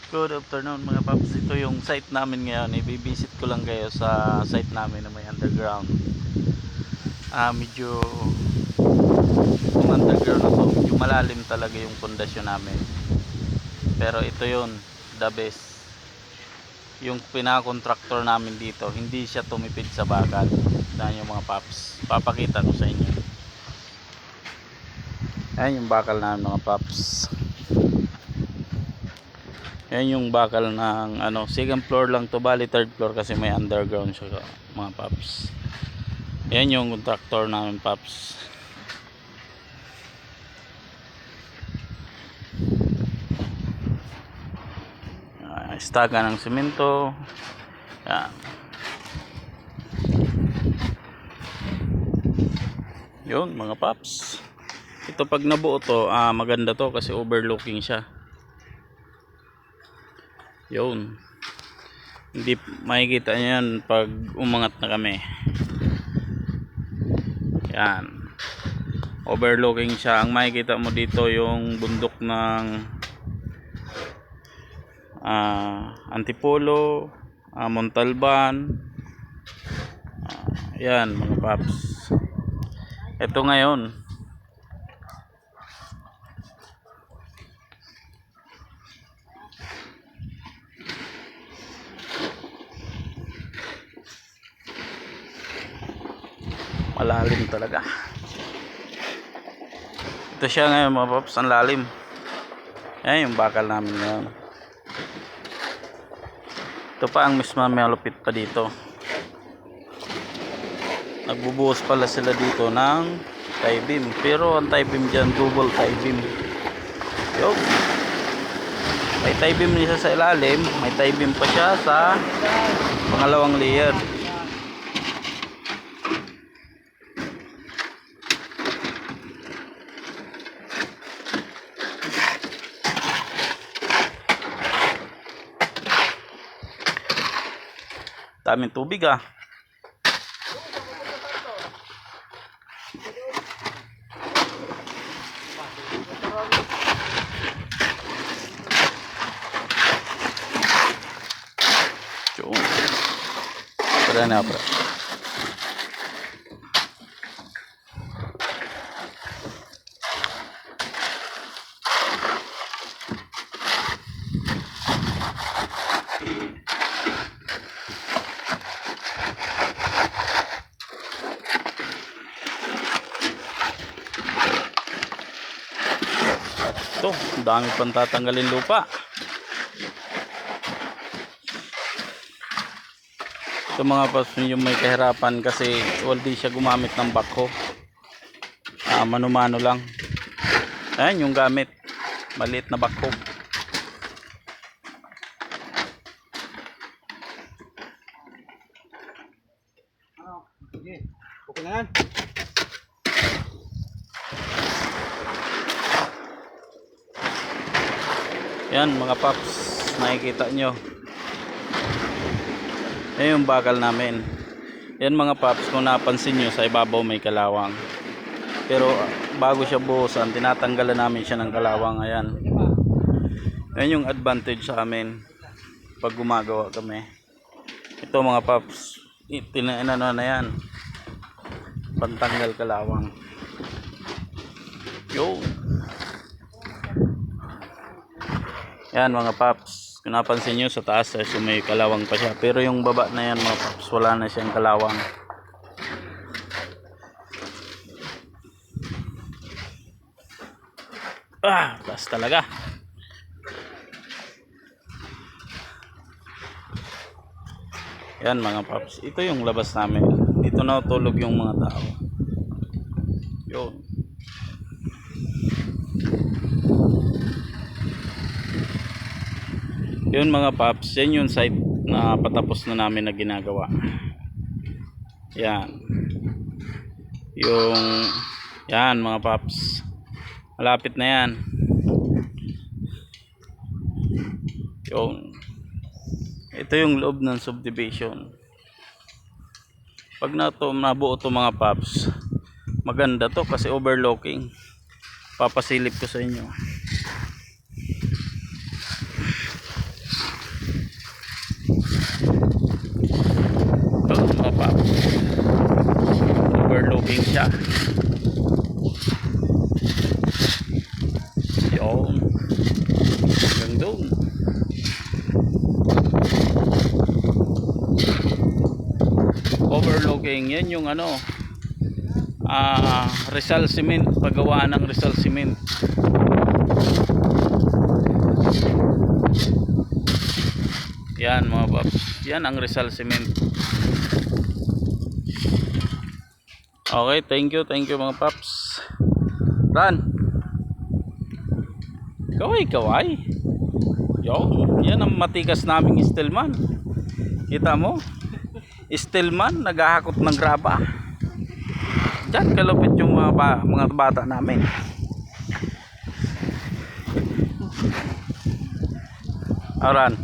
Good afternoon mga paps. Ito yung site namin ngayon. I-visit ko lang kayo sa site namin na may underground. Medyo yung underground na to, medyo malalim talaga yung pundasyon namin. Pero ito yun, the best. Yung pinaka-contractor namin dito, hindi siya tumipid sa bakal. Yan yung mga paps. Papakita ko sa inyo. Yan yung bakal namin mga paps. Yan yung bakal ng second floor lang to, bali third floor kasi may underground siya mga paps. Yan yung contractor namin paps. Estaka ng semento. Yan. Yun mga paps. Ito pag nabuo to, maganda to kasi overlooking siya. Yun, hindi makikita nyo yan pag umangat na kami. Yan, overlooking siya. Ang makikita mo dito yung bundok ng Antipolo, Montalban. Yan mga paps. Ito ngayon malalim talaga. Ito siya ngayon mga paps, ang lalim. Yan yung bakal namin ngayon. Ito pa ang mismo, may malupit pa dito. Nagbubuhos pala sila dito ng tie beam, pero ang tie beam dyan double tie beam. Yun, may tie beam niya sa ilalim, may tie beam pa siya sa pangalawang layer. Daming tubig Pera na pera. Ito, dami pang tatanggalin lupa. Ito mga paps, yung may kahirapan kasi hindi siya gumamit ng backhoe. Mano-mano lang. Ayan yung gamit, maliit na backhoe. Okay, okay na yan. Yan mga paps, nakikita nyo. Yan yung bakal namin. Yan mga paps, kung napansin nyo sa ibabaw may kalawang. Pero bago siya buhusan, tinatanggalan namin siya ng kalawang. Ayan. Yan yung advantage sa amin pag gumagawa kami. Ito mga paps, tinanano na yan, pantanggal kalawang. Yo. Yan mga paps, kung napansin nyo sa taas so may kalawang pa siya, pero yung baba na yan mga paps, wala na siyang kalawang. Taas talaga. Yan mga paps, ito yung labas namin. Dito na tulog yung mga tao. Yun. Yun mga paps, yan yung site na patapos na namin na ginagawa. Yan. Yung yan mga paps, malapit na yan. Yung ito yung loob ng subdivision. Pag nabuo to mga paps, maganda to kasi overlooking. Papasilip ko sa inyo. ilong. Overlooking yan yung ano, Rizal Cement, paggawaan ng Rizal Cement. Yan mga paps, yan ang Rizal Cement. Okay, thank you mga paps. Ran, kaway yo, yan ang matikas naming Stillman. Kita mo, Stillman naghahakot ng graba. Diyan kalupit yung mga bata namin. Aran,